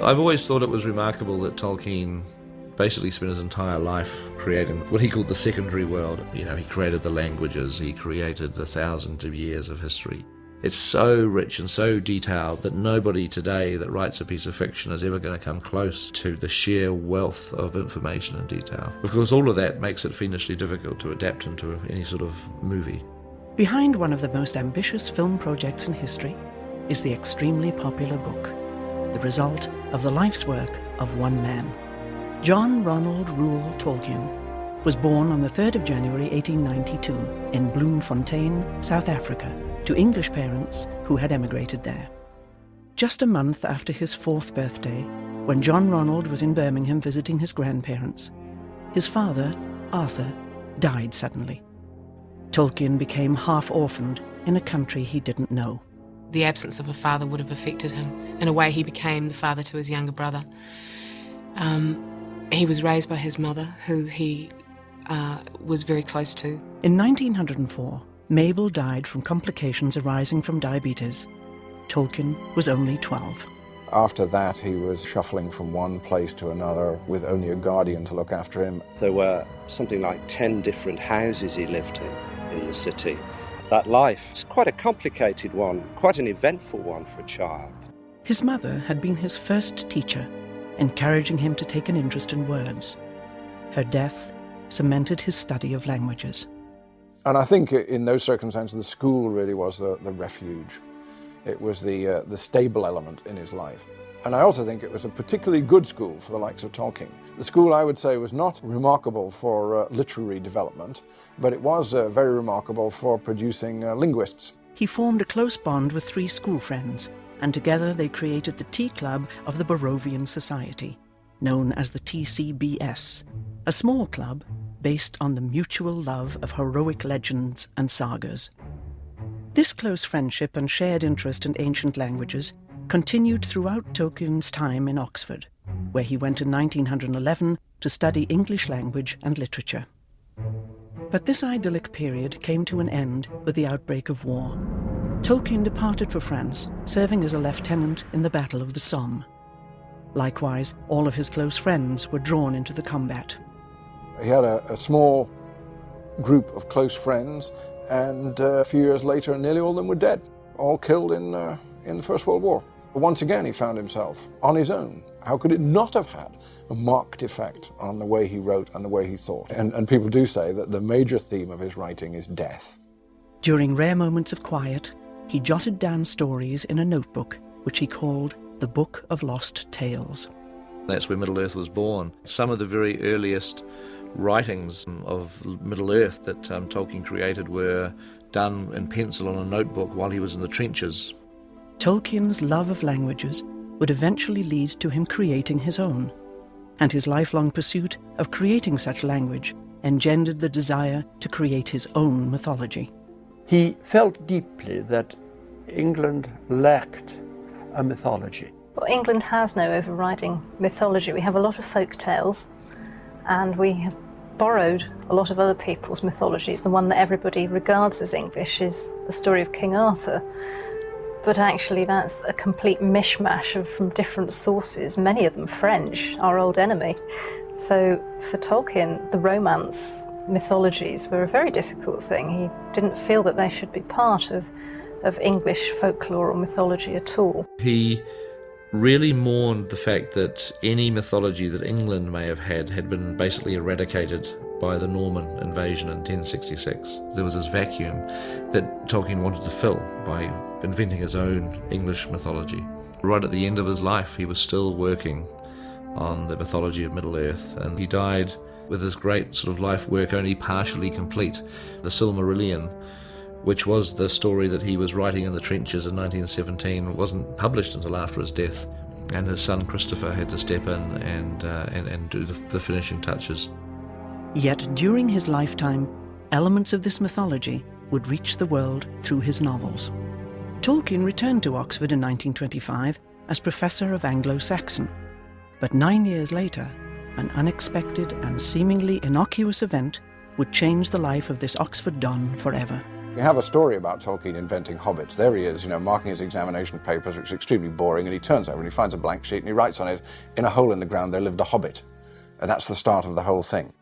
I've always thought it was remarkable that Tolkien basically spent his entire life creating what he called the secondary world. He created the languages, he created the thousands of years of history. It's so rich and so detailed that nobody today that writes a piece of fiction is ever going to come close to the sheer wealth of information and detail. Of course, all of that makes it fiendishly difficult to adapt into any sort of movie. Behind one of the most ambitious film projects in history is the extremely popular book, the result of the life's work of one man. John Ronald Reuel Tolkien was born on the 3rd of January 1892 in Bloemfontein, South Africa, to English parents who had emigrated there. Just a month after his 4th birthday, when John Ronald was in Birmingham visiting his grandparents, his father, Arthur, died suddenly. Tolkien became half-orphaned in a country he didn't know. The absence of a father would have affected him. In a way, he became the father to his younger brother. He was raised by his mother, who he was very close to. In 1904, Mabel died from complications arising from diabetes. Tolkien was only 12. After that, he was shuffling from one place to another with only a guardian to look after him. There were something like 10 different houses he lived in the city. That life is quite a complicated one, quite an eventful one for a child. His mother had been his first teacher, encouraging him to take an interest in words. Her death cemented his study of languages. And I think in those circumstances, the school really was the refuge. It was the stable element in his life. And I also think it was a particularly good school for the likes of Tolkien. The school, I would say, was not remarkable for literary development, but it was very remarkable for producing linguists. He formed a close bond with 3 school friends, and together they created the Tea Club of the Barovian Society, known as the TCBS, a small club based on the mutual love of heroic legends and sagas. This close friendship and shared interest in ancient languages continued throughout Tolkien's time in Oxford, where he went in 1911 to study English language and literature. But this idyllic period came to an end with the outbreak of war. Tolkien departed for France, serving as a lieutenant in the Battle of the Somme. Likewise, all of his close friends were drawn into the combat. He had a small group of close friends, and a few years later, nearly all of them were dead, all killed in the First World War. Once again, he found himself on his own. How could it not have had a marked effect on the way he wrote and the way he thought? And people do say that the major theme of his writing is death. During rare moments of quiet, he jotted down stories in a notebook, which he called the Book of Lost Tales. That's where Middle-earth was born. Some of the very earliest writings of Middle-earth that Tolkien created were done in pencil on a notebook while he was in the trenches. Tolkien's love of languages would eventually lead to him creating his own, and his lifelong pursuit of creating such language engendered the desire to create his own mythology. He felt deeply that England lacked a mythology. Well, England has no overriding mythology. We have a lot of folk tales, and we have borrowed a lot of other people's mythologies. The one that everybody regards as English is the story of King Arthur. But actually that's a complete mishmash from different sources, many of them French, our old enemy. So for Tolkien, the Romance mythologies were a very difficult thing. He didn't feel that they should be part of English folklore or mythology at all. He really mourned the fact that any mythology that England may have had been basically eradicated by the Norman invasion in 1066. There was this vacuum that Tolkien wanted to fill by inventing his own English mythology. Right at the end of his life, he was still working on the mythology of Middle-earth, and he died with his great sort of life work only partially complete. The Silmarillion, which was the story that he was writing in the trenches in 1917, wasn't published until after his death, and his son Christopher had to step in and do the finishing touches. Yet during his lifetime, elements of this mythology would reach the world through his novels. Tolkien returned to Oxford in 1925 as Professor of Anglo-Saxon, but 9 years later, an unexpected and seemingly innocuous event would change the life of this Oxford Don forever. You have a story about Tolkien inventing hobbits. There he is, marking his examination papers, which is extremely boring, and he turns over and he finds a blank sheet and he writes on it, "In a hole in the ground there lived a hobbit." And that's the start of the whole thing.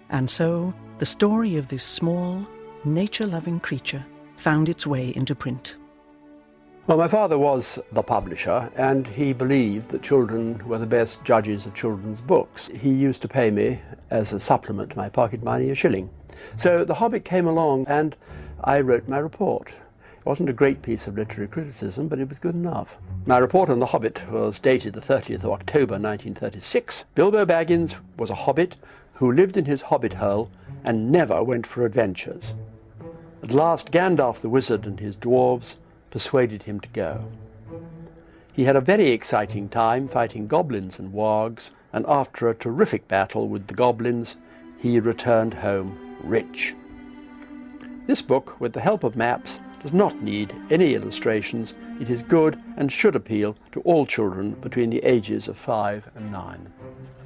And so, the story of this small, nature-loving creature found its way into print. Well, my father was the publisher, and he believed that children were the best judges of children's books. He used to pay me, as a supplement to my pocket money, a shilling. So The Hobbit came along, and I wrote my report. It wasn't a great piece of literary criticism, but it was good enough. My report on The Hobbit was dated the 30th of October 1936. Bilbo Baggins was a hobbit who lived in his hobbit hole and never went for adventures. At last Gandalf the wizard and his dwarves persuaded him to go. He had a very exciting time fighting goblins and wargs, and after a terrific battle with the goblins, he returned home rich. This book, with the help of maps, does not need any illustrations. It is good and should appeal to all children between the ages of 5 and 9.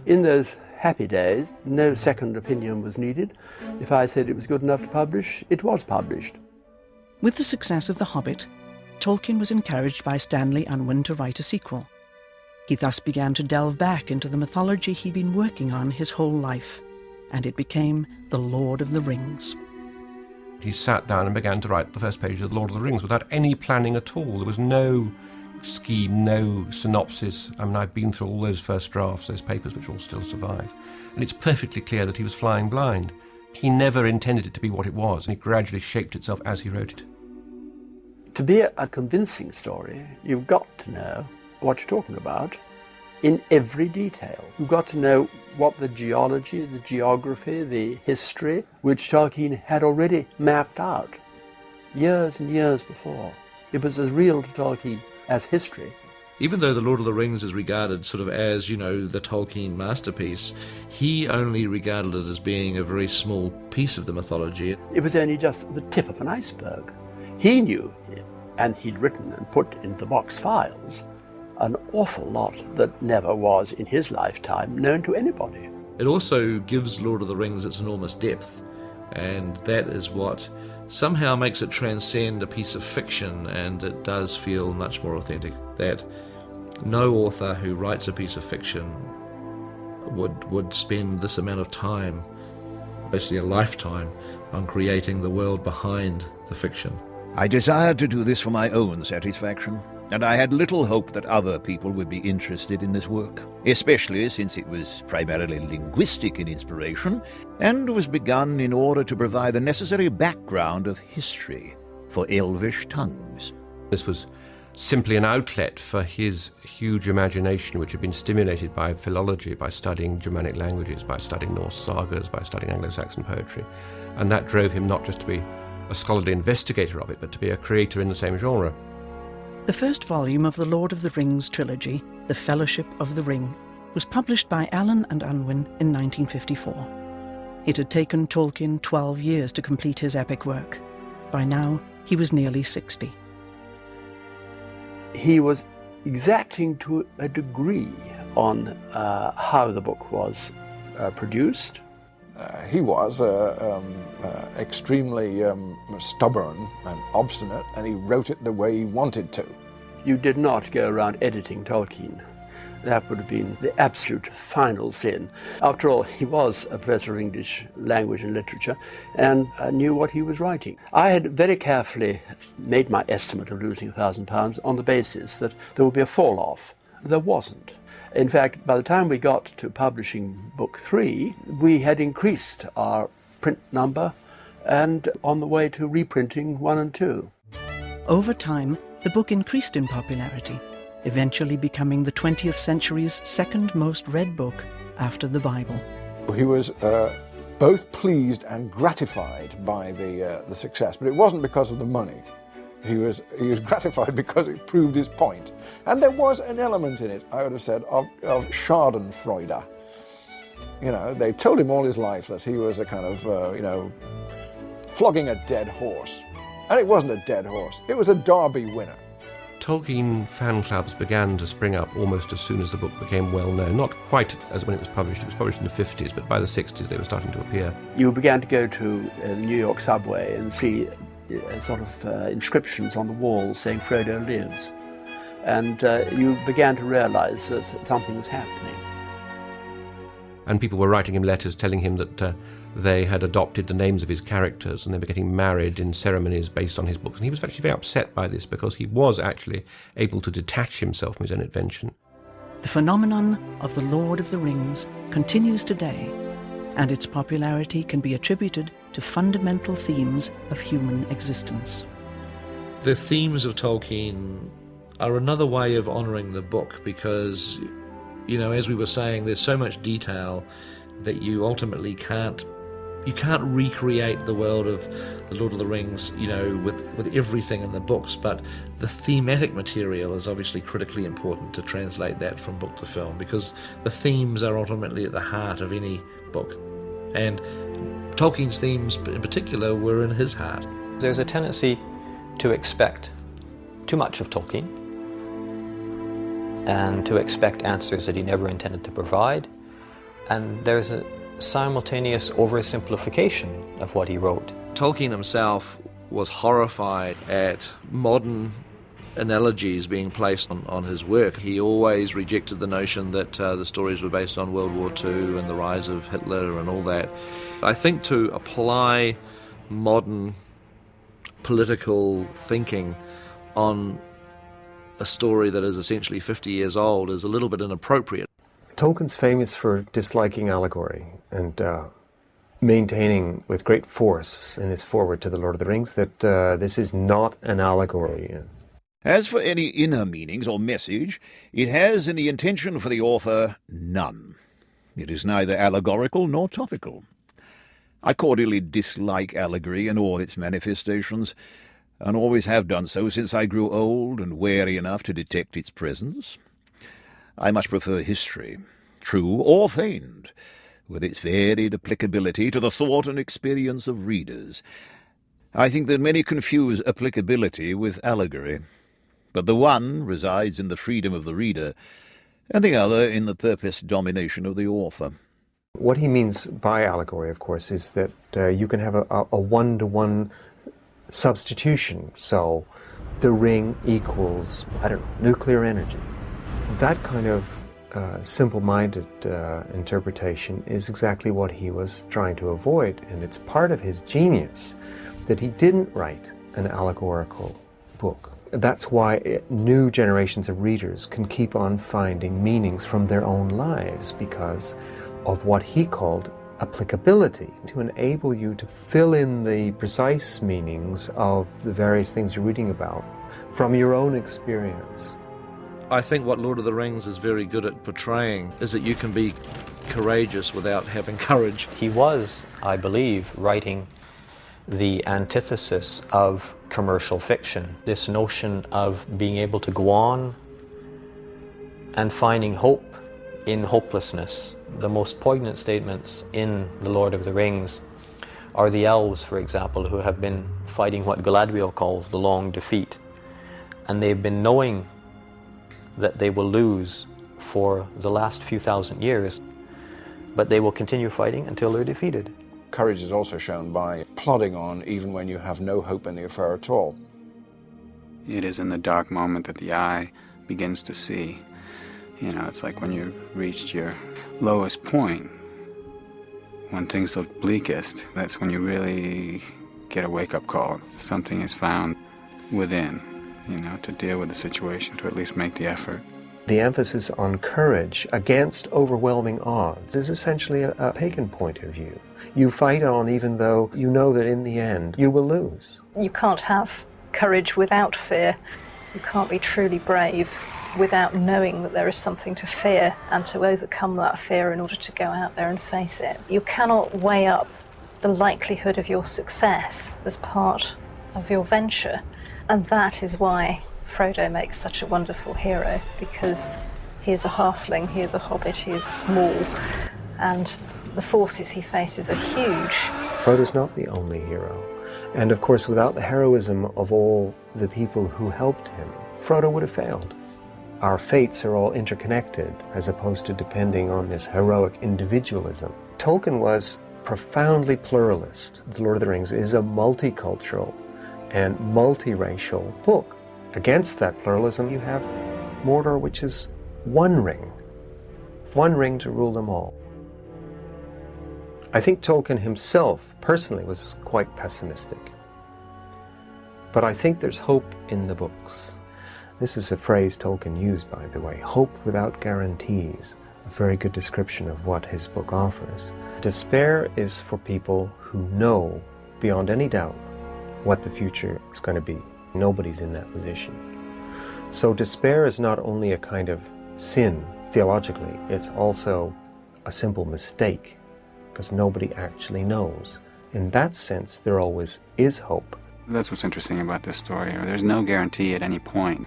In those happy days, no second opinion was needed. If I said it was good enough to publish, it was published. With the success of The Hobbit, Tolkien was encouraged by Stanley Unwin to write a sequel. He thus began to delve back into the mythology he'd been working on his whole life, and it became The Lord of the Rings. He sat down and began to write the first page of The Lord of the Rings without any planning at all. There was no scheme, no synopsis. I've been through all those first drafts, those papers which all still survive. And it's perfectly clear that he was flying blind. He never intended it to be what it was, and it gradually shaped itself as he wrote it. To be a convincing story, you've got to know what you're talking about in every detail. You've got to know what the geology, the geography, the history, which Tolkien had already mapped out years and years before. It was as real to Tolkien as history. Even though The Lord of the Rings is regarded sort of as, the Tolkien masterpiece, he only regarded it as being a very small piece of the mythology. It was only just the tip of an iceberg. He knew, and he'd written and put into box files, an awful lot that never was in his lifetime known to anybody. It also gives Lord of the Rings its enormous depth, and that is what somehow makes it transcend a piece of fiction, and it does feel much more authentic. That no author who writes a piece of fiction would spend this amount of time, basically a lifetime, on creating the world behind the fiction. I desired to do this for my own satisfaction, and I had little hope that other people would be interested in this work, especially since it was primarily linguistic in inspiration and was begun in order to provide the necessary background of history for Elvish tongues. This was simply an outlet for his huge imagination, which had been stimulated by philology, by studying Germanic languages, by studying Norse sagas, by studying Anglo-Saxon poetry. And that drove him not just to be a scholarly investigator of it, but to be a creator in the same genre. The first volume of the Lord of the Rings trilogy, The Fellowship of the Ring, was published by Allen and Unwin in 1954. It had taken Tolkien 12 years to complete his epic work. By now, he was nearly 60. He was exacting to a degree on how the book was produced. He was extremely stubborn and obstinate, and he wrote it the way he wanted to. You did not go around editing Tolkien. That would have been the absolute final sin. After all, he was a professor of English language and literature and knew what he was writing. I had very carefully made my estimate of losing £1,000 on the basis that there would be a fall-off. There wasn't. In fact, by the time we got to publishing Book 3, we had increased our print number and on the way to reprinting 1 and 2. Over time, the book increased in popularity, eventually becoming the 20th century's second most read book after the Bible. He was both pleased and gratified by the success, but it wasn't because of the money. He was gratified because it proved his point. And there was an element in it, I would have said, of schadenfreude. They told him all his life that he was a kind of, flogging a dead horse. And it wasn't a dead horse, it was a Derby winner. Tolkien fan clubs began to spring up almost as soon as the book became well known. Not quite as when it was published in the 50s, but by the 60s they were starting to appear. You began to go to the New York subway and see sort of inscriptions on the walls saying Frodo lives. And you began to realize that something was happening. And people were writing him letters telling him that they had adopted the names of his characters and they were getting married in ceremonies based on his books. And he was actually very upset by this because he was actually able to detach himself from his own invention. The phenomenon of the Lord of the Rings continues today, and its popularity can be attributed to fundamental themes of human existence. The themes of Tolkien are another way of honouring the book because, you know, as we were saying, there's so much detail that you ultimately can't recreate the world of The Lord of the Rings, you know, with everything in the books, but the thematic material is obviously critically important to translate that from book to film because the themes are ultimately at the heart of any book. And Tolkien's themes in particular were in his heart. There's a tendency to expect too much of Tolkien and to expect answers that he never intended to provide. And there's a simultaneous oversimplification of what he wrote. Tolkien himself was horrified at modern analogies being placed on his work. He always rejected the notion that the stories were based on World War II and the rise of Hitler and all that. I think to apply modern political thinking on a story that is essentially 50 years old is a little bit inappropriate. Tolkien's famous for disliking allegory and maintaining with great force in his foreword to The Lord of the Rings that this is not an allegory. As for any inner meanings or message, it has in the intention for the author none. It is neither allegorical nor topical. I cordially dislike allegory in all its manifestations, and always have done so since I grew old and wary enough to detect its presence. I much prefer history, true or feigned, with its varied applicability to the thought and experience of readers. I think that many confuse applicability with allegory, but the one resides in the freedom of the reader, and the other in the purposed domination of the author. What he means by allegory, of course, is that you can have a one-to-one substitution. So the ring equals, nuclear energy. That kind of simple-minded interpretation is exactly what he was trying to avoid, and it's part of his genius that he didn't write an allegorical book. That's why new generations of readers can keep on finding meanings from their own lives because of what he called applicability, to enable you to fill in the precise meanings of the various things you're reading about from your own experience. I think what Lord of the Rings is very good at portraying is that you can be courageous without having courage. He was, I believe, writing the antithesis of commercial fiction. This notion of being able to go on and finding hope in hopelessness. The most poignant statements in The Lord of the Rings are the elves, for example, who have been fighting what Galadriel calls the long defeat. And they've been knowing that they will lose for the last few thousand years, but they will continue fighting until they're defeated. Courage is also shown by plodding on even when you have no hope in the affair at all. It is in the dark moment that the eye begins to see. You know, it's like when you've reached your lowest point, when things look bleakest, that's when you really get a wake-up call. Something is found within, you know, to deal with the situation, to at least make the effort. The emphasis on courage against overwhelming odds is essentially a pagan point of view. You fight on even though you know that in the end you will lose. You can't have courage without fear. You can't be truly brave without knowing that there is something to fear and to overcome that fear in order to go out there and face it. You cannot weigh up the likelihood of your success as part of your venture. And that is why Frodo makes such a wonderful hero, because he is a halfling, he is a hobbit, he is small, and the forces he faces are huge. Frodo's not the only hero. And of course, without the heroism of all the people who helped him, Frodo would have failed. Our fates are all interconnected, as opposed to depending on this heroic individualism. Tolkien was profoundly pluralist. The Lord of the Rings is a multicultural and multiracial book. Against that pluralism, you have Mordor, which is one ring to rule them all. I think Tolkien himself, personally, was quite pessimistic. But I think there's hope in the books. This is a phrase Tolkien used, by the way, hope without guarantees, a very good description of what his book offers. Despair is for people who know, beyond any doubt, what the future is going to be. Nobody's in that position. So despair is not only a kind of sin, theologically, it's also a simple mistake, because nobody actually knows. In that sense, there always is hope. That's what's interesting about this story. There's no guarantee at any point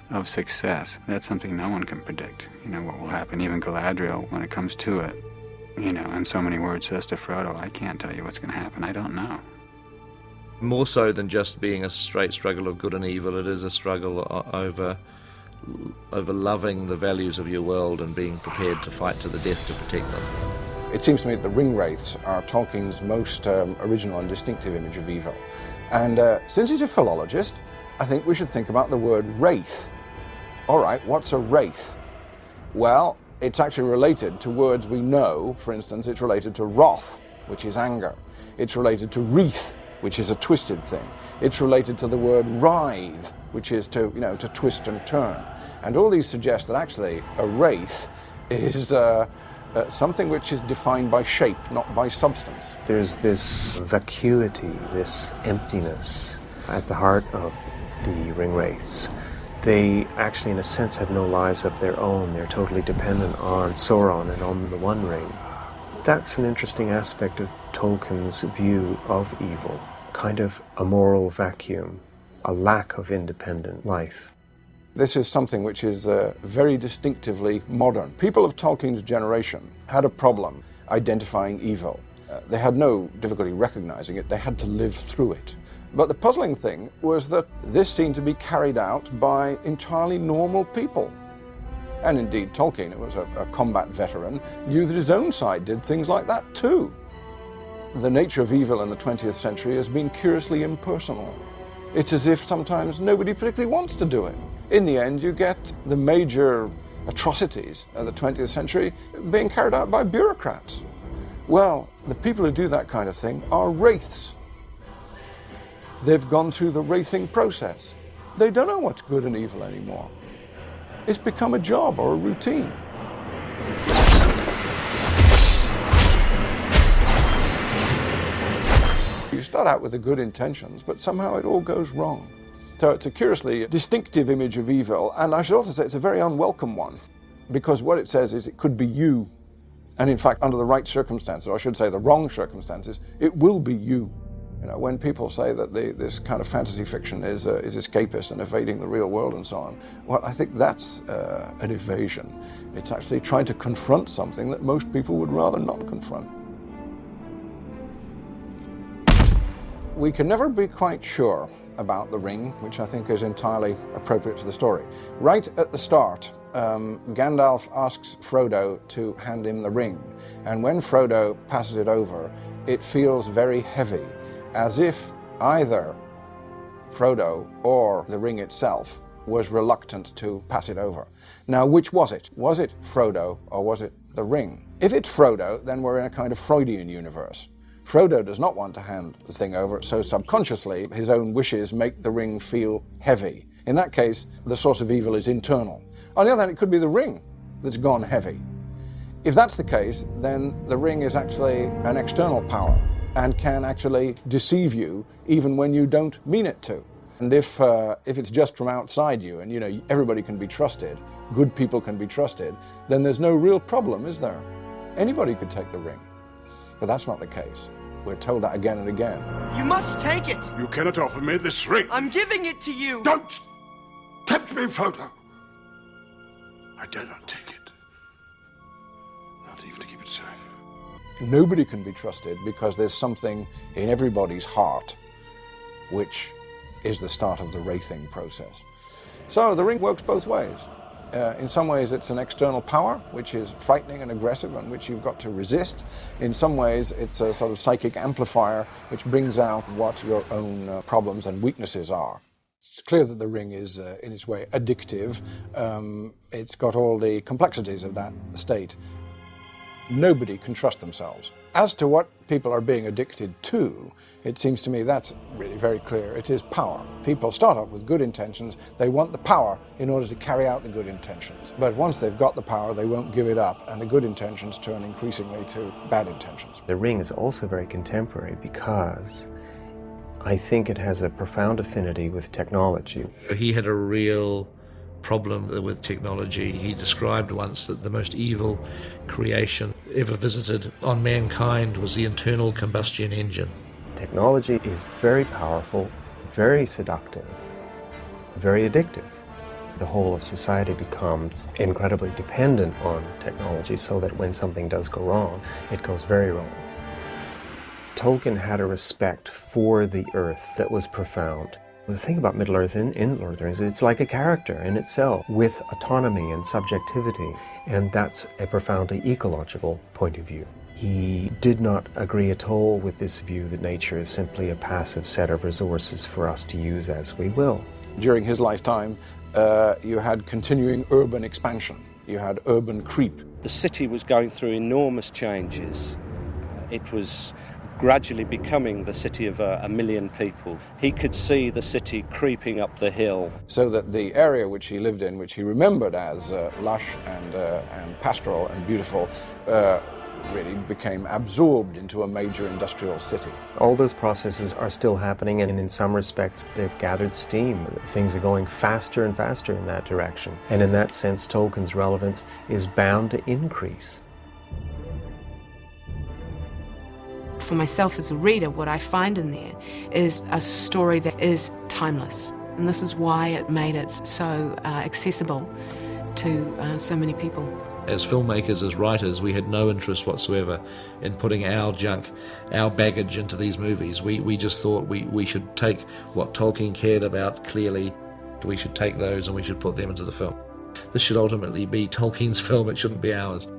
of success. That's something no one can predict. What will happen. Even Galadriel, when it comes to it, in so many words, says to Frodo, I can't tell you what's going to happen. I don't know. More so than just being a straight struggle of good and evil, it is a struggle over loving the values of your world and being prepared to fight to the death to protect them. It seems to me that the ring wraiths are Tolkien's most original and distinctive image of evil. And since he's a philologist, I think we should think about the word wraith. All right, what's a wraith? Well, it's actually related to words we know. For instance, it's related to wrath, which is anger. It's related to wreath, which is a twisted thing. It's related to the word writhe, which is to twist and turn. And all these suggest that actually a wraith is something which is defined by shape, not by substance. There's this vacuity, this emptiness at the heart of the ring wraiths. They actually, in a sense, have no lives of their own. They're totally dependent on Sauron and on the One Ring. That's an interesting aspect of Tolkien's view of evil, kind of a moral vacuum, a lack of independent life. This is something which is very distinctively modern. People of Tolkien's generation had a problem identifying evil. They had no difficulty recognizing it. They had to live through it. But the puzzling thing was that this seemed to be carried out by entirely normal people. And indeed, Tolkien, who was a combat veteran, knew that his own side did things like that too. The nature of evil in the 20th century has been curiously impersonal. It's as if sometimes nobody particularly wants to do it. In the end, you get the major atrocities of the 20th century being carried out by bureaucrats. Well, the people who do that kind of thing are wraiths. They've gone through the wraithing process. They don't know what's good and evil anymore. It's become a job or a routine. You start out with the good intentions, but somehow it all goes wrong. So it's a curiously distinctive image of evil, and I should also say it's a very unwelcome one, because what it says is it could be you. And in fact, under the right circumstances, or I should say the wrong circumstances, it will be you. When people say that this kind of fantasy fiction is escapist and evading the real world and so on, well, I think that's an evasion. It's actually trying to confront something that most people would rather not confront. We can never be quite sure about the ring, which I think is entirely appropriate to the story. Right at the start, Gandalf asks Frodo to hand him the ring, and when Frodo passes it over, it feels very heavy, as if either Frodo or the ring itself was reluctant to pass it over. Now, which was it? Was it Frodo or was it the ring? If it's Frodo, then we're in a kind of Freudian universe. Frodo does not want to hand the thing over, so subconsciously his own wishes make the ring feel heavy. In that case, the source of evil is internal. On the other hand, it could be the ring that's gone heavy. If that's the case, then the ring is actually an external power and can actually deceive you even when you don't mean it to. And if it's just from outside you and everybody can be trusted, good people can be trusted, then there's no real problem, is there? Anybody could take the ring. But that's not the case. We're told that again and again. You must take it! You cannot offer me this ring! I'm giving it to you! Don't tempt me, Frodo! I dare not take it. Not even to keep it safe. Nobody can be trusted because there's something in everybody's heart which is the start of the wraithing process. So the ring works both ways. In some ways it's an external power, which is frightening and aggressive and which you've got to resist. In some ways it's a sort of psychic amplifier which brings out what your own problems and weaknesses are. It's clear that the ring is, in its way, addictive. It's got all the complexities of that state. Nobody can trust themselves. As to what people are being addicted to, it seems to me that's really very clear. It is power. People start off with good intentions. They want the power in order to carry out the good intentions. But once they've got the power, they won't give it up, and the good intentions turn increasingly to bad intentions. The Ring is also very contemporary because I think it has a profound affinity with technology. He had a real problem with technology. He described once that the most evil creation ever visited on mankind was the internal combustion engine. Technology is very powerful, very seductive, very addictive. The whole of society becomes incredibly dependent on technology so that when something does go wrong, it goes very wrong. Tolkien had a respect for the earth that was profound. The thing about Middle-earth in Lord of the Rings is it's like a character in itself with autonomy and subjectivity, and that's a profoundly ecological point of view. He did not agree at all with this view that nature is simply a passive set of resources for us to use as we will. During his lifetime, you had continuing urban expansion. You had urban creep. The city was going through enormous changes. It was gradually becoming the city of a million people. He could see the city creeping up the hill. So that the area which he lived in, which he remembered as lush and pastoral and beautiful, really became absorbed into a major industrial city. All those processes are still happening, and in some respects they've gathered steam. Things are going faster and faster in that direction. And in that sense, Tolkien's relevance is bound to increase. For myself as a reader, what I find in there is a story that is timeless. And this is why it made it so accessible to so many people. As filmmakers, as writers, we had no interest whatsoever in putting our junk, our baggage into these movies. We just thought we should take what Tolkien cared about clearly, we should take those and we should put them into the film. This should ultimately be Tolkien's film, it shouldn't be ours.